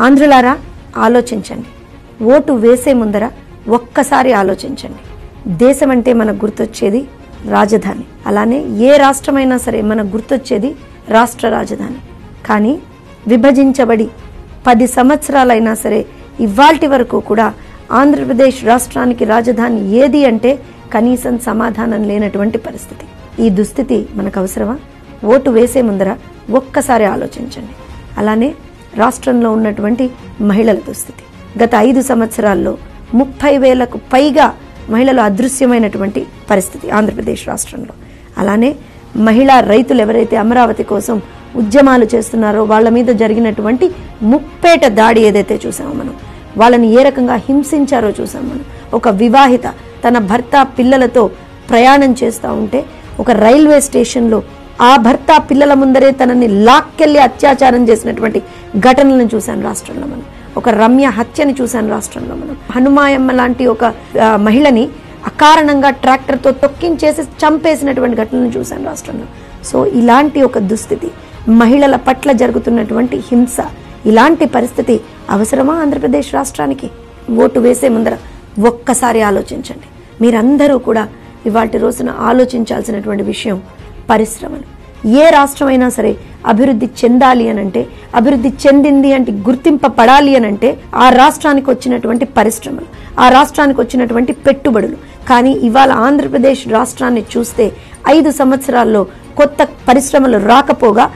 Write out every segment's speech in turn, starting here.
ఆంధ్రులారా ఆలోచించండి. ఓటు వేసే ముందర ఒక్కసారి ఆలోచించండి. దేశం అంటే మనకు గుర్తొచ్చేది రాజధాని. అలానే ఏ రాష్ట్రమైనా సరే మనకు గుర్తొచ్చేది రాష్ట్ర రాజధాని. కానీ విభజించబడి 10 సంవత్సరాలైనా సరే ఇవాల్టి వరకు కూడా ఆంధ్రప్రదేశ్ రాష్ట్రానికి రాజధాని ఏది అంటే కనీసం సమాధానం లేనటువంటి పరిస్థితి. ఈ దుస్థితి మనకు అవసరమా? ఓటు వేసే ముందర ఒక్కసారి ఆలోచించండి. అలానే రాష్ట్రంలో ఉన్నటువంటి మహిళల దుస్థితి. గత 5 సంవత్సరాల్లో 30,000కు పైగా మహిళలు అదృశ్యమైనటువంటి పరిస్థితి ఆంధ్రప్రదేశ్ రాష్ట్రంలో. అలానే మహిళా రైతులు ఎవరైతే అమరావతి కోసం ఉద్యమాలు చేస్తున్నారో వాళ్ళ మీద జరిగినటువంటి ముప్పేట దాడి ఏదైతే చూసామో మనం, వాళ్ళని ఏ రకంగా హింసించారో చూసాం మనం. ఒక వివాహిత తన భర్త పిల్లలతో ప్రయాణం చేస్తూ ఉంటే ఒక రైల్వే స్టేషన్లో ఆ భర్త పిల్లల ముందరే తనని లాక్కెళ్లి అత్యాచారం చేసినటువంటి ఘటనలను చూశాను రాష్ట్రంలో మనం. ఒక రమ్య హత్యని చూశాను రాష్ట్రంలో మనం. హనుమాయమ్మ లాంటి ఒక మహిళని అకారణంగా ట్రాక్టర్తో తొక్కించేసి చంపేసినటువంటి ఘటనలను చూశాను రాష్ట్రంలో. సో ఇలాంటి ఒక దుస్థితి, మహిళల పట్ల జరుగుతున్నటువంటి హింస, ఇలాంటి పరిస్థితి అవసరమా ఆంధ్రప్రదేశ్ రాష్ట్రానికి? ఓటు వేసే ముందర ఒక్కసారి ఆలోచించండి. మీరందరూ కూడా ఇవాటి రోజున ఆలోచించాల్సినటువంటి విషయం పరిశ్రమలు. ఏ రాష్ట్రమైనా సరే అభివృద్ధి చెందాలి అనంటే, అభివృద్ధి చెందింది అంటే గుర్తింపబడాలి అనంటే ఆ రాష్ట్రానికి వచ్చినటువంటి పరిశ్రమలు, ఆ రాష్ట్రానికి వచ్చినటువంటి పెట్టుబడులు. కానీ ఇవాళ ఆంధ్రప్రదేశ్ రాష్ట్రాన్ని చూస్తే 5 సంవత్సరాల్లో కొత్త పరిశ్రమలు రాకపోగా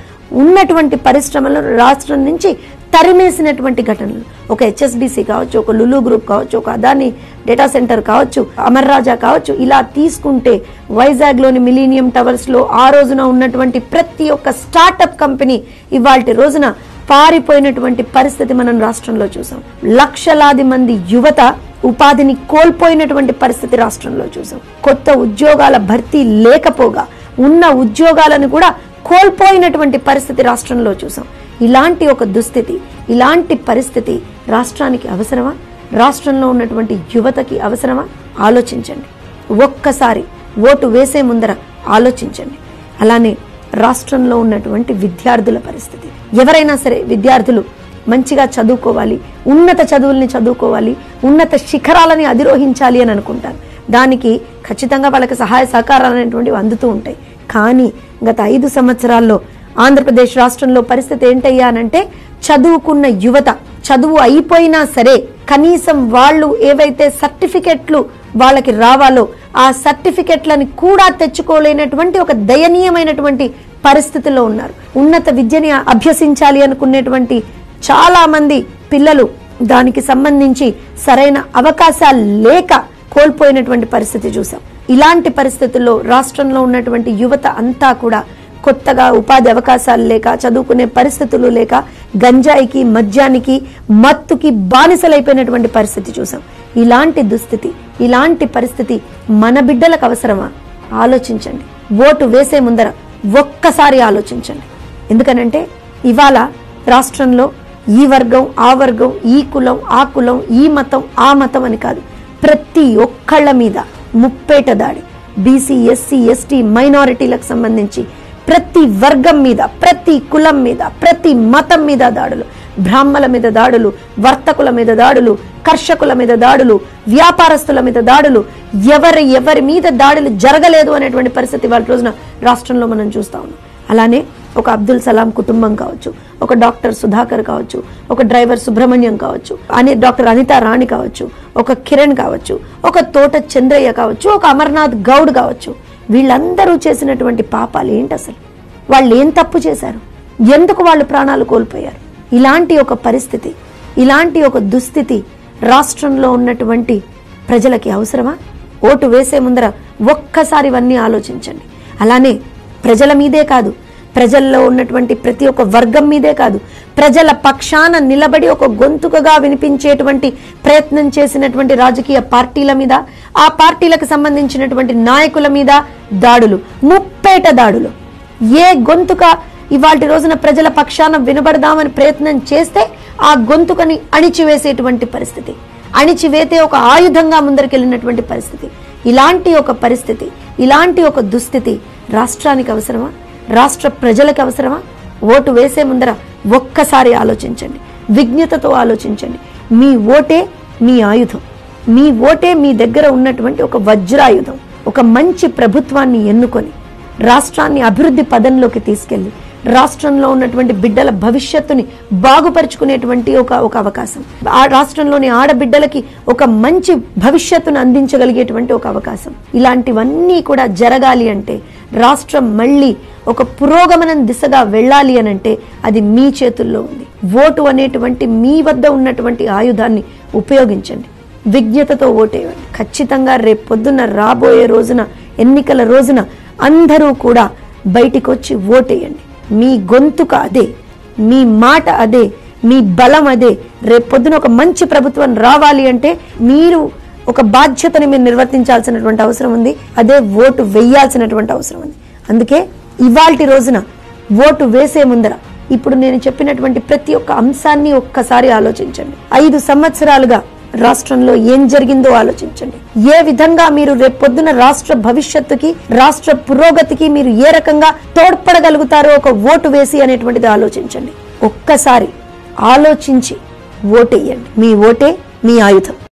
ఉన్నటువంటి పరిశ్రమలు రాష్ట్రం నుంచి తరిమేసినటువంటి ఘటనలు. ఒక HSBC కావచ్చు, ఒక లులు గ్రూప్ కావచ్చు, ఒక అదాని డేటా సెంటర్ కావచ్చు, అమర్ రాజా కావచ్చు, ఇలా తీసుకుంటే వైజాగ్ లోని మిలీనియం టవర్స్ లో ఆ రోజున ఉన్నటువంటి ప్రతి ఒక్క స్టార్టప్ కంపెనీ ఇవాల్టి రోజున పారిపోయినటువంటి పరిస్థితి మనం రాష్ట్రంలో చూసాం. లక్షలాది మంది యువత ఉపాధిని కోల్పోయినటువంటి పరిస్థితి రాష్ట్రంలో చూసాం. కొత్త ఉద్యోగాల భర్తీ లేకపోగా ఉన్న ఉద్యోగాలను కూడా కోల్పోయినటువంటి పరిస్థితి రాష్ట్రంలో చూసాం. ఇలాంటి ఒక దుస్థితి, ఇలాంటి పరిస్థితి రాష్ట్రానికి అవసరమా? రాష్ట్రంలో ఉన్నటువంటి యువతకి అవసరమా? ఆలోచించండి. ఒక్కసారి ఓటు వేసే ముందర ఆలోచించండి. అలానే రాష్ట్రంలో ఉన్నటువంటి విద్యార్థుల పరిస్థితి. ఎవరైనా సరే విద్యార్థులు మంచిగా చదువుకోవాలి, ఉన్నత చదువుల్ని చదువుకోవాలి, ఉన్నత శిఖరాలని అధిరోహించాలి అని అనుకుంటారు. దానికి ఖచ్చితంగా వాళ్ళకి సహాయ సహకారాలు అనేటువంటివి అందుతూ ఉంటాయి. కానీ గత 5 సంవత్సరాల్లో ఆంధ్రప్రదేశ్ రాష్ట్రంలో పరిస్థితి ఏంటయ్యానంటే, చదువుకున్న యువత చదువు అయిపోయినా సరే కనీసం వాళ్ళు ఏవైతే సర్టిఫికెట్లు వాళ్ళకి రావాలో ఆ సర్టిఫికెట్లని కూడా తెచ్చుకోలేనటువంటి ఒక దయనీయమైనటువంటి పరిస్థితిలో ఉన్నారు. ఉన్నత విద్యని అభ్యసించాలి అనుకునేటువంటి చాలా మంది పిల్లలు దానికి సంబంధించి సరైన అవకాశాలు లేక కోల్పోయినటువంటి పరిస్థితి చూసాం. ఇలాంటి పరిస్థితుల్లో రాష్ట్రంలో ఉన్నటువంటి యువత అంతా కూడా కొత్తగా ఉపాధి అవకాశాలు లేక, చదువుకునే పరిస్థితులు లేక గంజాయికి, మద్యానికి, మత్తుకి బానిసలైపోయినటువంటి పరిస్థితి చూసాం. ఇలాంటి దుస్థితి, ఇలాంటి పరిస్థితి మన బిడ్డలకు అవసరమా? ఆలోచించండి. ఓటు వేసే ముందర ఒక్కసారి ఆలోచించండి. ఎందుకనంటే ఇవాళ రాష్ట్రంలో ఈ వర్గం, ఆ వర్గం, ఈ కులం, ఆ కులం, ఈ మతం, ఆ మతం అని కాదు, ప్రతి ఒక్కళ్ళ మీద ముప్పేట దాడి. బీసీ, ఎస్సీ, ఎస్టీ, మైనారిటీలకు సంబంధించి ప్రతి వర్గం మీద, ప్రతి కులం మీద, ప్రతి మతం మీద దాడులు. బ్రాహ్మణుల మీద దాడులు, వర్తకుల మీద దాడులు, కర్షకుల మీద దాడులు, వ్యాపారస్తుల మీద దాడులు. ఎవరి మీద దాడులు జరగలేదు అనేటువంటి పరిస్థితి వాళ్ళ రోజున రాష్ట్రంలో మనం చూస్తా ఉన్నాం. అలానే ఒక అబ్దుల్ సలాం కుటుంబం కావచ్చు, ఒక డాక్టర్ సుధాకర్ కావచ్చు, ఒక డ్రైవర్ సుబ్రహ్మణ్యం కావచ్చు, డాక్టర్ అనితా రాణి కావచ్చు, ఒక కిరణ్ కావచ్చు, ఒక తోట చంద్రయ్య కావచ్చు, ఒక అమర్నాథ్ గౌడ్ కావచ్చు. వీళ్ళందరూ చేసినటువంటి పాపాలు ఏంటి? అసలు వాళ్ళు ఏం తప్పు చేశారు? ఎందుకు వాళ్ళు ప్రాణాలు కోల్పోయారు? ఇలాంటి ఒక పరిస్థితి, ఇలాంటి ఒక దుస్థితి రాష్ట్రంలో ఉన్నటువంటి ప్రజలకి అవసరమా? ఓటు వేసే ముందర ఒక్కసారి ఇవన్నీ ఆలోచించండి. అలానే ప్రజల మీదే కాదు, ప్రజల్లో ఉన్నటువంటి ప్రతి ఒక్క వర్గం మీదే కాదు, ప్రజల పక్షాన నిలబడి ఒక గొంతుకగా వినిపించేటువంటి ప్రయత్నం చేసినటువంటి రాజకీయ పార్టీల మీద, ఆ పార్టీలకు సంబంధించినటువంటి నాయకుల మీద దాడులు, ముప్పేట దాడులు. ఏ గొంతుక ఇవాల్టి రోజున ప్రజల పక్షాన వినబడదామని ప్రయత్నం చేస్తే ఆ గొంతుకని అణిచివేసేటువంటి పరిస్థితి, అణిచివేతే ఒక ఆయుధంగా ముందరికెళ్ళినటువంటి పరిస్థితి. ఇలాంటి ఒక పరిస్థితి, ఇలాంటి ఒక దుస్థితి రాష్ట్రానికి అవసరమా? రాష్ట్ర ప్రజలకు అవసరమా? ఓటు వేసే ముందర ఒక్కసారి ఆలోచించండి. విజ్ఞతతో ఆలోచించండి. మీ ఓటే మీ ఆయుధం. మీ ఓటే మీ దగ్గర ఉన్నటువంటి ఒక వజ్రాయుధం. ఒక మంచి ప్రభుత్వాన్ని ఎన్నుకొని రాష్ట్రాన్ని అభివృద్ధి పదంలోకి తీసుకెళ్లి రాష్ట్రంలో ఉన్నటువంటి బిడ్డల భవిష్యత్తుని బాగుపరుచుకునేటువంటి ఒక అవకాశం, ఆ రాష్ట్రంలోని ఆడబిడ్డలకి ఒక మంచి భవిష్యత్తును అందించగలిగేటువంటి ఒక అవకాశం. ఇలాంటివన్నీ కూడా జరగాలి అంటే, రాష్ట్రం మళ్ళీ ఒక పురోగమనం దిశగా వెళ్ళాలి అనంటే అది మీ చేతుల్లో ఉంది. ఓటు అనేటువంటి మీ వద్ద ఉన్నటువంటి ఆయుధాన్ని ఉపయోగించండి. విజ్ఞతతో ఓటేయండి. ఖచ్చితంగా రేపు పొద్దున్న రాబోయే రోజున, ఎన్నికల రోజున అందరూ కూడా బయటికి వచ్చి ఓటేయండి. మీ గొంతుక అదే, మీ మాట అదే, మీ బలం అదే. రేపు పొద్దున ఒక మంచి ప్రభుత్వం రావాలి అంటే మీరు ఒక బాధ్యతని మీరు నిర్వర్తించాల్సినటువంటి అవసరం ఉంది. అదే ఓటు వేయాల్సినటువంటి అవసరం ఉంది. అందుకే ఇవాల్టి రోజున ఓటు వేసే ముందర ఇప్పుడు నేను చెప్పినటువంటి ప్రతి ఒక్క అంశాన్ని ఒక్కసారి ఆలోచించండి. 5 సంవత్సరాలుగా రాష్ట్రంలో ఏం జరిగిందో ఆలోచించండి. ఏ విధంగా మీరు రేపొద్దున రాష్ట్ర భవిష్యత్తుకి, రాష్ట్ర పురోగతికి మీరు ఏ రకంగా తోడ్పడగలుగుతారో ఒక ఓటు వేసి అనేటువంటిది ఆలోచించండి. ఒక్కసారి ఆలోచించి ఓటేయండి. మీ ఓటే మీ ఆయుధం.